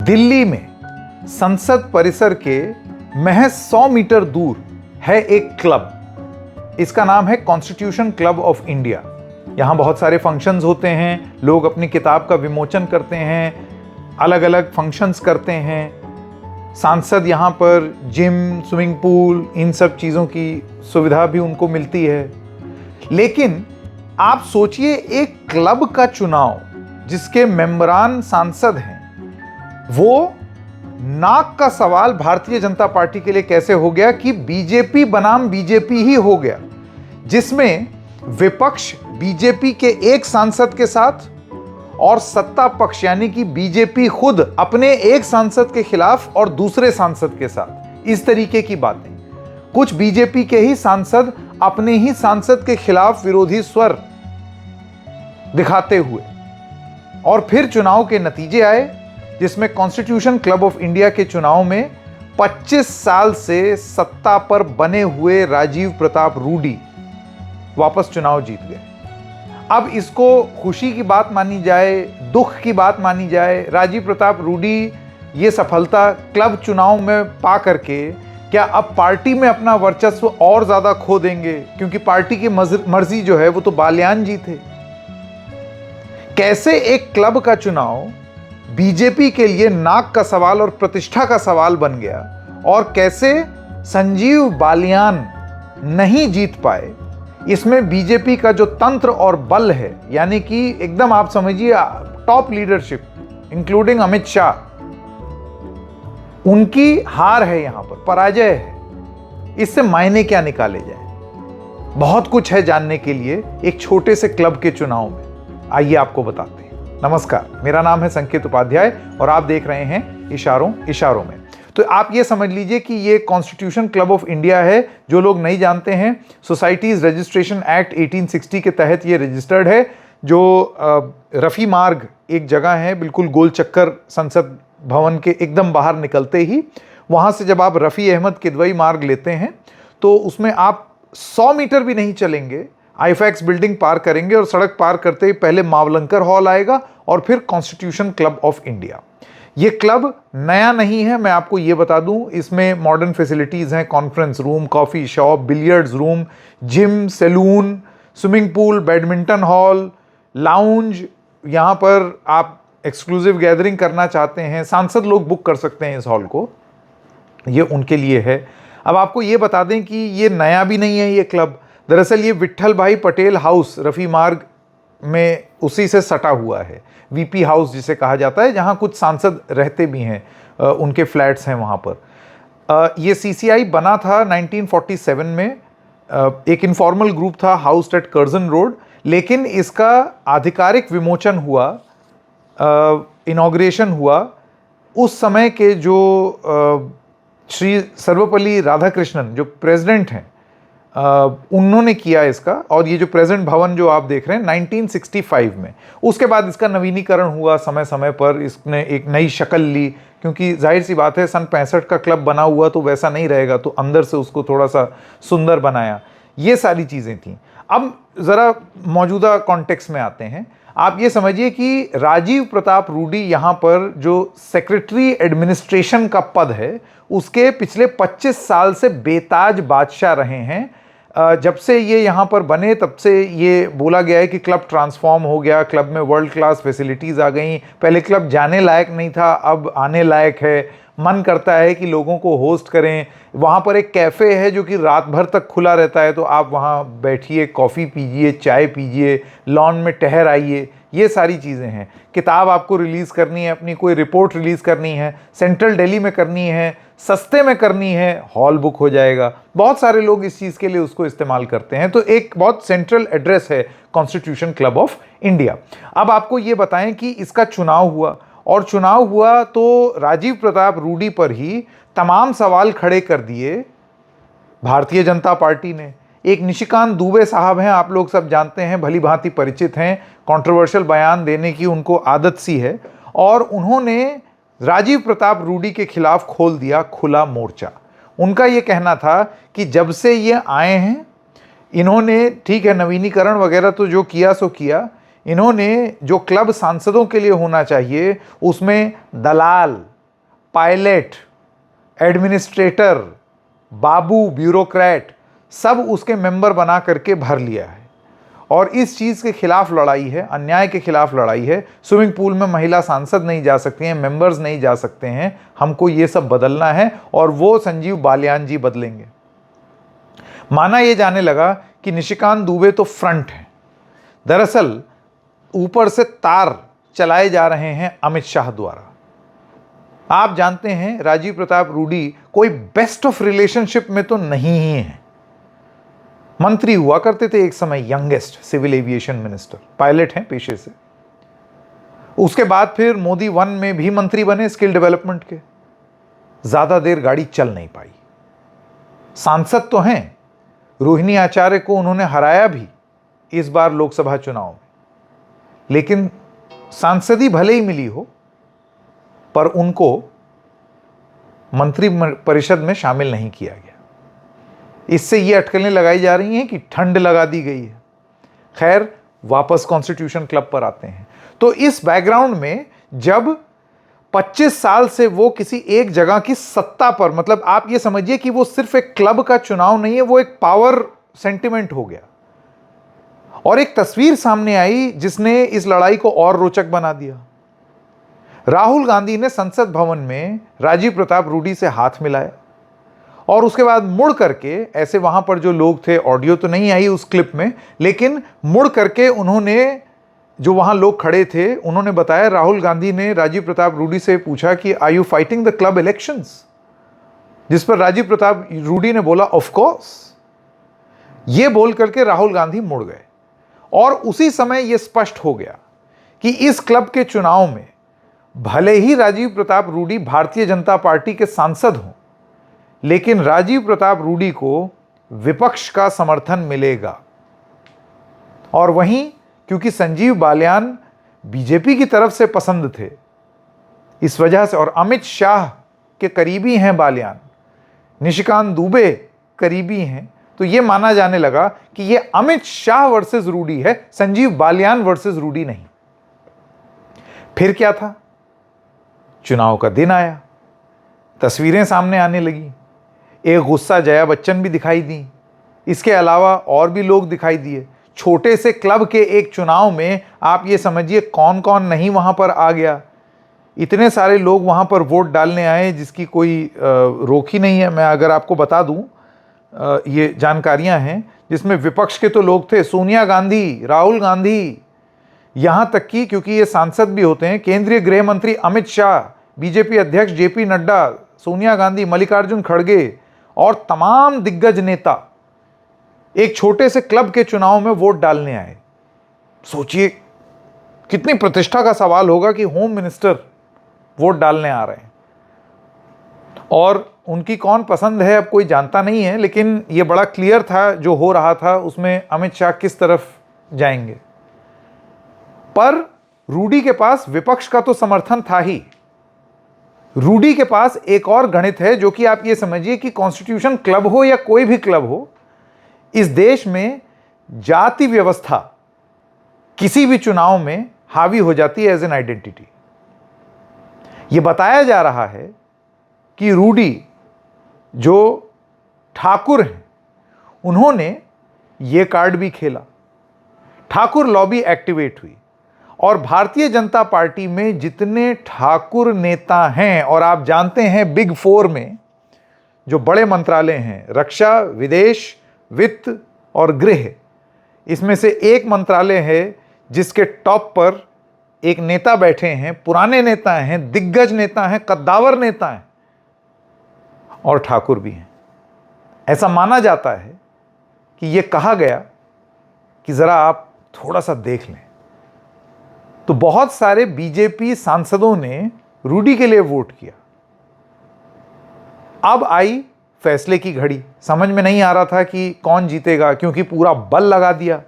दिल्ली में संसद परिसर के महज 100 मीटर दूर है एक क्लब। इसका नाम है कॉन्स्टिट्यूशन क्लब ऑफ इंडिया। यहाँ बहुत सारे फंक्शंस होते हैं, लोग अपनी किताब का विमोचन करते हैं, अलग अलग फंक्शंस करते हैं। सांसद यहाँ पर जिम, स्विमिंग पूल, इन सब चीज़ों की सुविधा भी उनको मिलती है। लेकिन आप सोचिए, एक क्लब का चुनाव जिसके मेंबरान सांसद हैं, वो नाक का सवाल भारतीय जनता पार्टी के लिए कैसे हो गया कि बीजेपी बनाम बीजेपी ही हो गया, जिसमें विपक्ष बीजेपी के एक सांसद के साथ और सत्ता पक्ष यानी कि बीजेपी खुद अपने एक सांसद के खिलाफ और दूसरे सांसद के साथ। इस तरीके की बातें, कुछ बीजेपी के ही सांसद अपने ही सांसद के खिलाफ विरोधी स्वर दिखाते हुए, और फिर चुनाव के नतीजे आए जिसमें कॉन्स्टिट्यूशन क्लब ऑफ इंडिया के चुनाव में 25 साल से सत्ता पर बने हुए राजीव प्रताप रूडी वापस चुनाव जीत गए। अब इसको खुशी की बात मानी जाए, दुख की बात मानी जाए, राजीव प्रताप रूडी ये सफलता क्लब चुनाव में पा करके क्या अब पार्टी में अपना वर्चस्व और ज्यादा खो देंगे, क्योंकि पार्टी की मर्जी जो है वो तो बालियान जी थे। कैसे एक क्लब का चुनाव बीजेपी के लिए नाक का सवाल और प्रतिष्ठा का सवाल बन गया, और कैसे संजीव बालियान नहीं जीत पाए, इसमें बीजेपी का जो तंत्र और बल है, यानी कि एकदम आप समझिए top leadership including Amit Shah, उनकी हार है, यहां पर पराजय है। इससे मायने क्या निकाले जाए? बहुत कुछ है जानने के लिए एक छोटे से क्लब के चुनाव में। आइए आपको बताते हैं। नमस्कार, मेरा नाम है संकेत उपाध्याय और आप देख रहे हैं इशारों इशारों में। तो आप ये समझ लीजिए कि ये कॉन्स्टिट्यूशन क्लब ऑफ इंडिया है। जो लोग नहीं जानते हैं, सोसाइटीज रजिस्ट्रेशन एक्ट 1860 के तहत ये रजिस्टर्ड है। जो रफ़ी मार्ग एक जगह है, बिल्कुल गोल चक्कर संसद भवन के एकदम बाहर निकलते ही, वहाँ से जब आप रफ़ी अहमद किदवई मार्ग लेते हैं तो उसमें आप 100 मीटर भी नहीं चलेंगे, आईफैक्स बिल्डिंग पार करेंगे और सड़क पार करते ही पहले मावलंकर हॉल आएगा और फिर कॉन्स्टिट्यूशन क्लब ऑफ इंडिया। ये क्लब नया नहीं है, मैं आपको ये बता दूं। इसमें मॉडर्न फैसिलिटीज़ हैं, conference room, coffee shop, billiards room, gym, salon, swimming pool, badminton hall, lounge. यहाँ पर आप एक्सक्लूसिव गैदरिंग करना चाहते हैं, सांसद लोग बुक कर सकते हैं इस हॉल को, ये उनके लिए है। अब आपको ये बता दें कि ये नया भी नहीं है ये क्लब। दरअसल ये विट्ठल भाई पटेल हाउस रफ़ी मार्ग में उसी से सटा हुआ है, वीपी हाउस जिसे कहा जाता है, जहाँ कुछ सांसद रहते भी हैं, उनके फ्लैट्स हैं वहाँ पर। ये सीसीआई बना था 1947 में, एक इनफॉर्मल ग्रुप था, हाउस एट कर्जन रोड, लेकिन इसका आधिकारिक विमोचन हुआ, इनॉग्रेशन हुआ उस समय के जो श्री सर्वपल्ली राधाकृष्णन जो प्रेसिडेंट हैं, उन्होंने किया इसका। और ये जो प्रेजेंट भवन जो आप देख रहे हैं 1965 में, उसके बाद इसका नवीनीकरण हुआ, समय समय पर इसने एक नई शक्ल ली, क्योंकि जाहिर सी बात है सन 65 का क्लब बना हुआ तो वैसा नहीं रहेगा, तो अंदर से उसको थोड़ा सा सुंदर बनाया। ये सारी चीज़ें थी। अब ज़रा मौजूदा कॉन्टेक्स्ट में आते हैं। आप ये समझिए कि राजीव प्रताप रूडी यहाँ पर जो सेक्रेटरी एडमिनिस्ट्रेशन का पद है, उसके पिछले 25 साल से बेताज बादशाह रहे हैं। जब से ये यहाँ पर बने तब से ये बोला गया है कि क्लब ट्रांसफॉर्म हो गया, क्लब में वर्ल्ड क्लास फैसिलिटीज़ आ गई। पहले क्लब जाने लायक नहीं था, अब आने लायक है। मन करता है कि लोगों को होस्ट करें। वहाँ पर एक कैफ़े है जो कि रात भर तक खुला रहता है, तो आप वहाँ बैठिए, कॉफ़ी पीजिए, चाय पीजिए, लॉन में टहर आइए। ये सारी चीज़ें हैं। किताब आपको रिलीज़ करनी है, अपनी कोई रिपोर्ट रिलीज़ करनी है, सेंट्रल दिल्ली में करनी है, सस्ते में करनी है, हॉल बुक हो जाएगा। बहुत सारे लोग इस चीज़ के लिए उसको इस्तेमाल करते हैं। तो एक बहुत सेंट्रल एड्रेस है कॉन्स्टिट्यूशन क्लब ऑफ इंडिया। अब आपको ये बताएं कि इसका चुनाव हुआ, और चुनाव हुआ तो राजीव प्रताप रूडी पर ही तमाम सवाल खड़े कर दिए भारतीय जनता पार्टी ने। एक निशिकांत दुबे साहब हैं, आप लोग सब जानते हैं, भली भांति परिचित हैं, कंट्रोवर्शियल बयान देने की उनको आदत सी है, और उन्होंने राजीव प्रताप रूडी के खिलाफ खोल दिया खुला मोर्चा। उनका ये कहना था कि जब से ये आए हैं, इन्होंने ठीक है नवीनीकरण वगैरह तो जो किया सो किया, इन्होंने जो क्लब सांसदों के लिए होना चाहिए उसमें दलाल, पायलट, एडमिनिस्ट्रेटर, बाबू, ब्यूरोक्रेट सब उसके मेंबर बना करके भर लिया है और इस चीज़ के खिलाफ लड़ाई है, अन्याय के खिलाफ लड़ाई है। स्विमिंग पूल में महिला सांसद नहीं जा सकती हैं, मेंबर्स नहीं जा सकते हैं, हमको ये सब बदलना है और वो संजीव बालियान जी बदलेंगे। माना ये जाने लगा कि निशिकांत दुबे तो फ्रंट है, दरअसल ऊपर से तार चलाए जा रहे हैं अमित शाह द्वारा। आप जानते हैं राजीव प्रताप रूडी कोई बेस्ट ऑफ रिलेशनशिप में तो नहीं ही है। मंत्री हुआ करते थे एक समय, youngest civil aviation minister, pilot हैं पेशे से। उसके बाद फिर मोदी 1 में भी मंत्री बने स्किल डेवलपमेंट के। ज्यादा देर गाड़ी चल नहीं पाई। सांसद तो हैं, रोहिणी आचार्य को उन्होंने हराया भी इस बार लोकसभा चुनाव में, लेकिन सांसदी भले ही मिली हो पर उनको मंत्री परिषद में शामिल नहीं किया गया। इससे ये अटकलें लगाई जा रही हैं कि ठंड लगा दी गई है। खैर, वापस कॉन्स्टिट्यूशन क्लब पर आते हैं। तो इस बैकग्राउंड में जब 25 साल से वो किसी एक जगह की सत्ता पर, मतलब आप ये समझिए कि वो सिर्फ एक क्लब का चुनाव नहीं है, वो एक पावर सेंटिमेंट हो गया और एक तस्वीर सामने आई जिसने इस लड़ाई को और रोचक बना दिया। राहुल गांधी ने संसद भवन में राजीव प्रताप रूडी से हाथ मिलाया और उसके बाद मुड़ करके, ऐसे वहां पर जो लोग थे, ऑडियो तो नहीं आई उस क्लिप में, लेकिन मुड़ करके उन्होंने, जो वहां लोग खड़े थे, उन्होंने बताया, राहुल गांधी ने राजीव प्रताप रूडी से पूछा कि are you fighting the club elections, जिस पर राजीव प्रताप रूडी ने बोला ऑफ कोर्स। ये बोल करके राहुल गांधी मुड़ गए और उसी समय यह स्पष्ट हो गया कि इस क्लब के चुनाव में भले ही राजीव प्रताप रूडी भारतीय जनता पार्टी के सांसद हों, लेकिन राजीव प्रताप रूडी को विपक्ष का समर्थन मिलेगा। और वहीं क्योंकि संजीव बालियान बीजेपी की तरफ से पसंद थे, इस वजह से, और अमित शाह के करीबी हैं बालियान, निशिकांत दुबे करीबी हैं, तो यह माना जाने लगा कि यह अमित शाह वर्सेस रूडी है, संजीव बालियान वर्सेस रूडी नहीं। फिर क्या था? चुनाव का दिन आया, तस्वीरें सामने आने लगी, एक गुस्सा जया बच्चन भी दिखाई दी, इसके अलावा और भी लोग दिखाई दिए। छोटे से क्लब के एक चुनाव में आप ये समझिए कौन कौन नहीं वहां पर आ गया। इतने सारे लोग वहां पर वोट डालने आए जिसकी कोई रोक ही नहीं है। मैं अगर आपको बता दूं, ये जानकारियां हैं जिसमें विपक्ष के तो लोग थे, सोनिया गांधी, राहुल गांधी, यहां तक कि क्योंकि ये सांसद भी होते हैं, केंद्रीय गृह मंत्री अमित शाह, बीजेपी अध्यक्ष जेपी नड्डा, सोनिया गांधी, मल्लिकार्जुन खड़गे और तमाम दिग्गज नेता एक छोटे से क्लब के चुनाव में वोट डालने आए। सोचिए कितनी प्रतिष्ठा का सवाल होगा कि होम मिनिस्टर वोट डालने आ रहे हैं, और उनकी कौन पसंद है अब कोई जानता नहीं है, लेकिन यह बड़ा क्लियर था जो हो रहा था उसमें अमित शाह किस तरफ जाएंगे। पर रूडी के पास विपक्ष का तो समर्थन था ही। रूडी के पास एक और गणित है, जो कि आप ये समझिए कि कॉन्स्टिट्यूशन क्लब हो या कोई भी क्लब हो, इस देश में जाति व्यवस्था किसी भी चुनाव में हावी हो जाती है एज एन आइडेंटिटी। यह बताया जा रहा है कि रूडी जो ठाकुर हैं, उन्होंने ये कार्ड भी खेला, ठाकुर लॉबी एक्टिवेट हुई, और भारतीय जनता पार्टी में जितने ठाकुर नेता हैं, और आप जानते हैं बिग 4 में जो बड़े मंत्रालय हैं, रक्षा, विदेश, वित्त और गृह, इसमें से एक मंत्रालय है जिसके टॉप पर एक नेता बैठे हैं, पुराने नेता हैं, दिग्गज नेता हैं, कद्दावर नेता हैं, और ठाकुर भी हैं। ऐसा माना जाता है कि यह कहा गया कि जरा आप थोड़ा सा देख लें, तो बहुत सारे बीजेपी सांसदों ने रूडी के लिए वोट किया। अब आई फैसले की घड़ी, समझ में नहीं आ रहा था कि कौन जीतेगा, क्योंकि पूरा बल लगा दिया,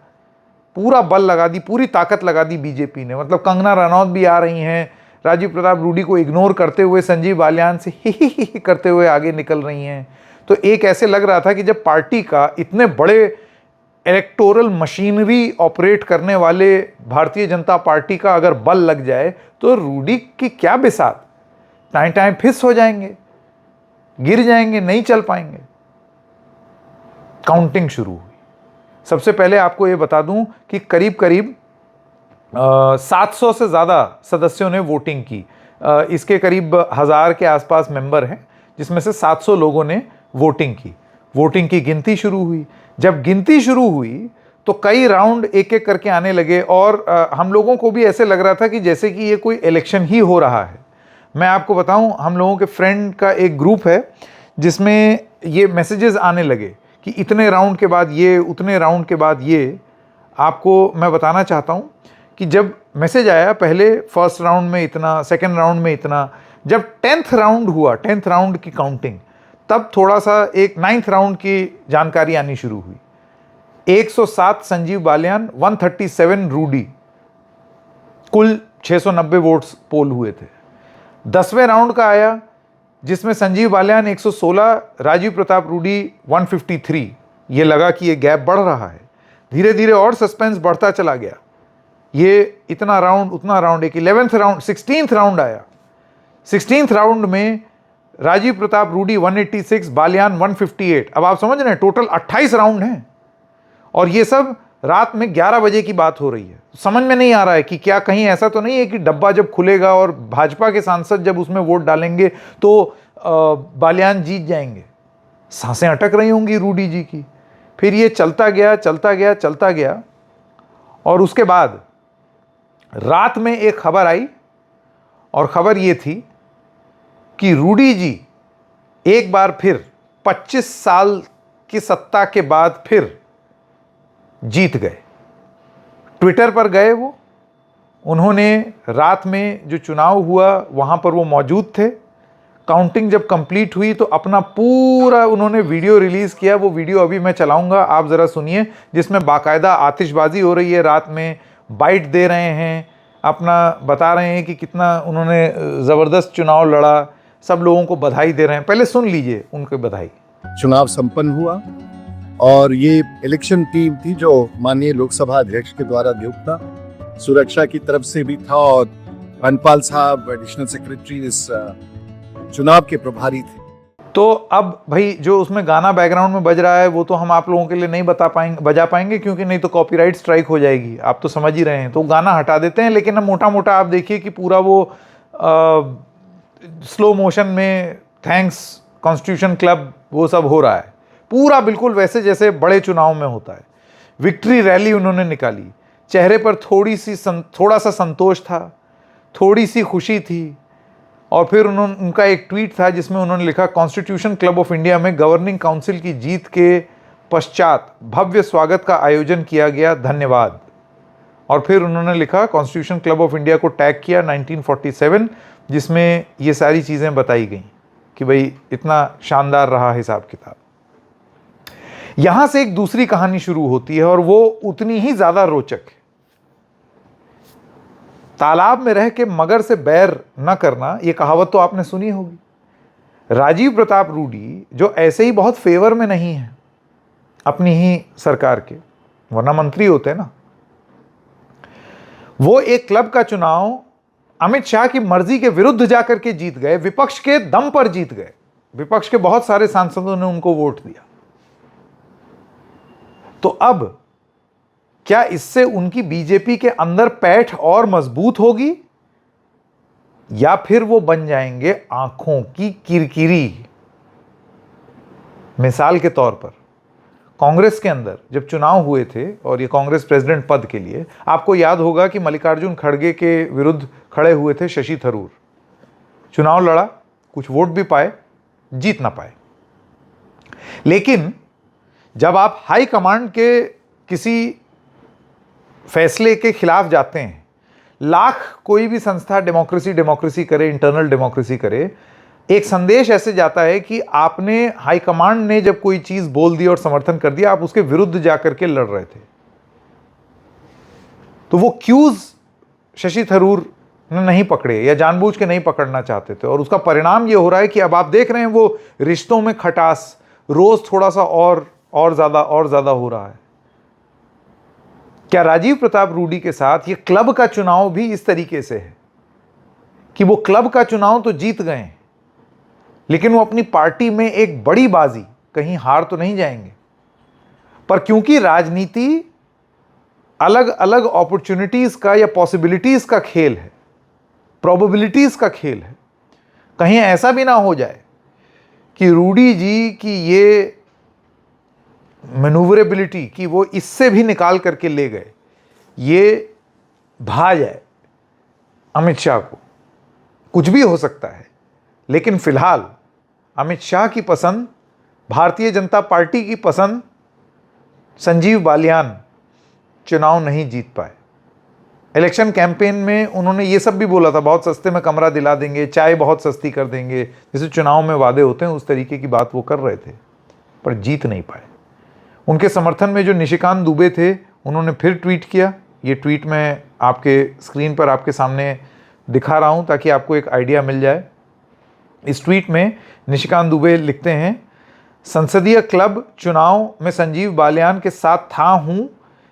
पूरा बल लगा दी, पूरी ताकत लगा दी बीजेपी ने। मतलब कंगना रनौत भी आ रही हैं, राजीव प्रताप रूडी को इग्नोर करते हुए संजीव बालियान से ही करते हुए आगे निकल रही हैं। तो एक ऐसे लग रहा था कि जब पार्टी का इतने बड़े इलेक्टोरल मशीनरी ऑपरेट करने वाले भारतीय जनता पार्टी का अगर बल लग जाए तो रूडी की क्या बिसात, टाइम टाइम फिस हो जाएंगे, गिर जाएंगे, नहीं चल पाएंगे। काउंटिंग शुरू हुई। सबसे पहले आपको ये बता दूं कि करीब करीब 700 से ज़्यादा सदस्यों ने वोटिंग की। इसके करीब 1000 के आसपास मेंबर हैं, जिसमें से 700 लोगों ने वोटिंग की। वोटिंग की गिनती शुरू हुई। जब गिनती शुरू हुई तो कई राउंड एक एक करके आने लगे और हम लोगों को भी ऐसे लग रहा था कि जैसे कि ये कोई इलेक्शन ही हो रहा है। मैं आपको बताऊं, हम लोगों के फ्रेंड का एक ग्रुप है जिसमें ये मैसेजेस आने लगे कि इतने राउंड के बाद ये, उतने राउंड के बाद ये। आपको मैं बताना चाहता हूं कि जब मैसेज आया, पहले फर्स्ट राउंड में इतना, सेकेंड राउंड में इतना, जब 10th राउंड हुआ, 10th राउंड की काउंटिंग, तब थोड़ा सा एक 9th राउंड की जानकारी आनी शुरू हुई। 107 संजीव बालियान, 137 रूडी, कुल 690 वोट्स पोल हुए थे। 10वें राउंड का आया जिसमें संजीव बालियान 116, राजीव प्रताप रूडी 153। ये लगा कि ये गैप बढ़ रहा है। धीरे धीरे और सस्पेंस बढ़ता चला गया। ये इतना राउंड, उतना राउंड, एक 11th राउंड, 16th राउंड आया। 16th राउंड में राजीव प्रताप रूडी 186, बालियान 158। अब आप समझ रहे हैं, टोटल 28 राउंड हैं और ये सब रात में 11 बजे की बात हो रही है। समझ में नहीं आ रहा है कि क्या कहीं ऐसा तो नहीं है कि डब्बा जब खुलेगा और भाजपा के सांसद जब उसमें वोट डालेंगे तो बालियान जीत जाएंगे। सांसें अटक रही होंगी रूडी जी की। फिर ये चलता गया, चलता गया, चलता गया और उसके बाद रात में एक खबर आई और खबर ये थी कि रूडी जी एक बार फिर 25 साल की सत्ता के बाद फिर जीत गए। ट्विटर पर गए वो, उन्होंने रात में जो चुनाव हुआ वहाँ पर वो मौजूद थे। काउंटिंग जब कंप्लीट हुई तो अपना पूरा उन्होंने वीडियो रिलीज़ किया। वो वीडियो अभी मैं चलाऊंगा, आप ज़रा सुनिए, जिसमें बाकायदा आतिशबाजी हो रही है, रात में बाइट दे रहे हैं, अपना बता रहे हैं कि कितना उन्होंने ज़बरदस्त चुनाव लड़ा, सब लोगों को बधाई दे रहे हैं। पहले सुन लीजिए उनकी बधाई। चुनाव संपन्न हुआ और ये इलेक्शन टीम थी जो माननीय लोकसभा अध्यक्ष के द्वारा नियुक्त था, सुरक्षा की तरफ से भी था और धनपाल साहब एडिशनल सेक्रेटरी इस चुनाव के प्रभारी थे। तो अब भाई जो उसमें गाना बैकग्राउंड में बज रहा है वो तो हम आप लोगों के लिए नहीं बजा पाएंगे क्योंकि नहीं तो कॉपीराइट स्ट्राइक हो जाएगी, आप तो समझ ही रहे हैं। तो गाना हटा देते हैं, लेकिन अब मोटा मोटा आप देखिए कि पूरा वो स्लो मोशन में थैंक्स कॉन्स्टिट्यूशन क्लब वो सब हो रहा है, पूरा बिल्कुल वैसे जैसे बड़े चुनाव में होता है। विक्ट्री रैली उन्होंने निकाली, चेहरे पर थोड़ा सा संतोष था, थोड़ी सी खुशी थी। और फिर उनका एक ट्वीट था जिसमें उन्होंने लिखा, कॉन्स्टिट्यूशन क्लब ऑफ इंडिया में गवर्निंग काउंसिल की जीत के पश्चात भव्य स्वागत का आयोजन किया गया, धन्यवाद। और फिर उन्होंने लिखा, कॉन्स्टिट्यूशन क्लब ऑफ इंडिया को टैग किया 1947, जिसमें ये सारी चीज़ें बताई गई कि भाई इतना शानदार रहा हिसाब किताब। यहां से एक दूसरी कहानी शुरू होती है और वो उतनी ही ज्यादा रोचक है। तालाब में रह के मगर से बैर न करना, ये कहावत तो आपने सुनी होगी। राजीव प्रताप रूडी जो ऐसे ही बहुत फेवर में नहीं है अपनी ही सरकार के, वरना मंत्री होते ना, वो एक क्लब का चुनाव अमित शाह की मर्जी के विरुद्ध जाकर के जीत गए, विपक्ष के दम पर जीत गए। विपक्ष के बहुत सारे सांसदों ने उनको वोट दिया। तो अब क्या इससे उनकी बीजेपी के अंदर पैठ और मजबूत होगी या फिर वो बन जाएंगे आंखों की किरकिरी? मिसाल के तौर पर कांग्रेस के अंदर जब चुनाव हुए थे और ये कांग्रेस प्रेसिडेंट पद के लिए, आपको याद होगा कि मल्लिकार्जुन खड़गे के विरुद्ध खड़े हुए थे शशि थरूर। चुनाव लड़ा, कुछ वोट भी पाए, जीत ना पाए। लेकिन जब आप हाई कमांड के किसी फैसले के खिलाफ जाते हैं, लाख कोई भी संस्था डेमोक्रेसी करे, इंटरनल डेमोक्रेसी करे, एक संदेश ऐसे जाता है कि आपने हाई कमांड ने जब कोई चीज बोल दी और समर्थन कर दिया, आप उसके विरुद्ध जाकर के लड़ रहे थे। तो वो क्यूज शशि थरूर ने नहीं पकड़े या जानबूझ के नहीं पकड़ना चाहते थे, और उसका परिणाम ये हो रहा है कि अब आप देख रहे हैं वो रिश्तों में खटास रोज थोड़ा सा और ज्यादा हो रहा है। क्या राजीव प्रताप रूडी के साथ ये क्लब का चुनाव भी इस तरीके से है? कि वो क्लब का चुनाव तो जीत गए हैं, लेकिन वो अपनी पार्टी में एक बड़ी बाजी, कहीं हार तो नहीं जाएंगे। पर क्योंकि राजनीति अलग अलग अपॉर्चुनिटीज का या पॉसिबिलिटीज का खेल है, प्रोबेबिलिटीज का खेल है, कहीं ऐसा भी ना हो जाए कि रूडी जी की ये मैन्यूवरेबिलिटी कि वो इससे भी निकाल करके ले गए, ये भा जाए अमित शाह को। कुछ भी हो सकता है, लेकिन फिलहाल अमित शाह की पसंद, भारतीय जनता पार्टी की पसंद, संजीव बालियान चुनाव नहीं जीत पाए। इलेक्शन कैंपेन में उन्होंने ये सब भी बोला था, बहुत सस्ते में कमरा दिला देंगे, चाय बहुत सस्ती कर देंगे, जैसे चुनाव में वादे होते हैं उस तरीके की बात वो कर रहे थे, पर जीत नहीं पाए। उनके समर्थन में जो निशिकांत दुबे थे, उन्होंने फिर ट्वीट किया। ये ट्वीट मैं आपके स्क्रीन पर आपके सामने दिखा रहा हूं ताकि आपको एक आइडिया मिल जाए। इस ट्वीट में निशिकांत दुबे लिखते हैं, संसदीय क्लब चुनाव में संजीव बालियान के साथ था हूं।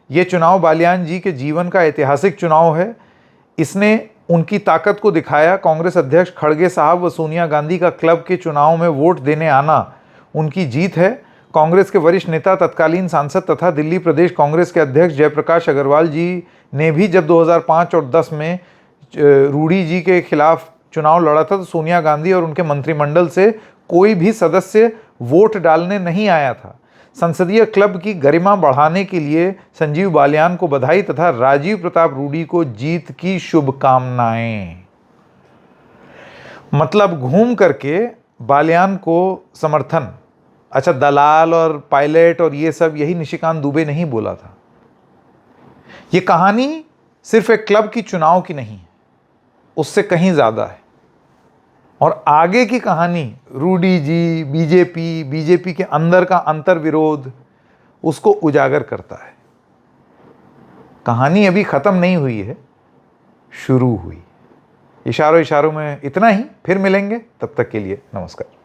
ये चुनाव बालियान जी के जीवन का ऐतिहासिक चुनाव है। इसने उनकी ताकत को दिखाया। कांग्रेस अध्यक्ष खड़गे साहब व सोनिया गांधी का क्लब के चुनाव में वोट देने आना उनकी जीत है। कांग्रेस के वरिष्ठ नेता, तत्कालीन सांसद तथा दिल्ली प्रदेश कांग्रेस के अध्यक्ष जयप्रकाश अग्रवाल जी ने भी जब 2005 और 10 में रूडी जी के खिलाफ चुनाव लड़ा था तो सोनिया गांधी और उनके मंत्रिमंडल से कोई भी सदस्य वोट डालने नहीं आया था। संसदीय क्लब की गरिमा बढ़ाने के लिए संजीव बालियान को बधाई तथा राजीव प्रताप रूडी को जीत की शुभकामनाएं। मतलब घूम करके बालियान को समर्थन। अच्छा, दलाल और पायलट और ये सब, यही निशिकांत दुबे नहीं बोला था। ये कहानी सिर्फ एक क्लब की चुनाव की नहीं है, उससे कहीं ज्यादा है। और आगे की कहानी रूडी जी, बीजेपी के अंदर का अंतर विरोध उसको उजागर करता है। कहानी अभी खत्म नहीं हुई है, शुरू हुई। इशारों में इतना ही, फिर मिलेंगे, तब तक के लिए नमस्कार।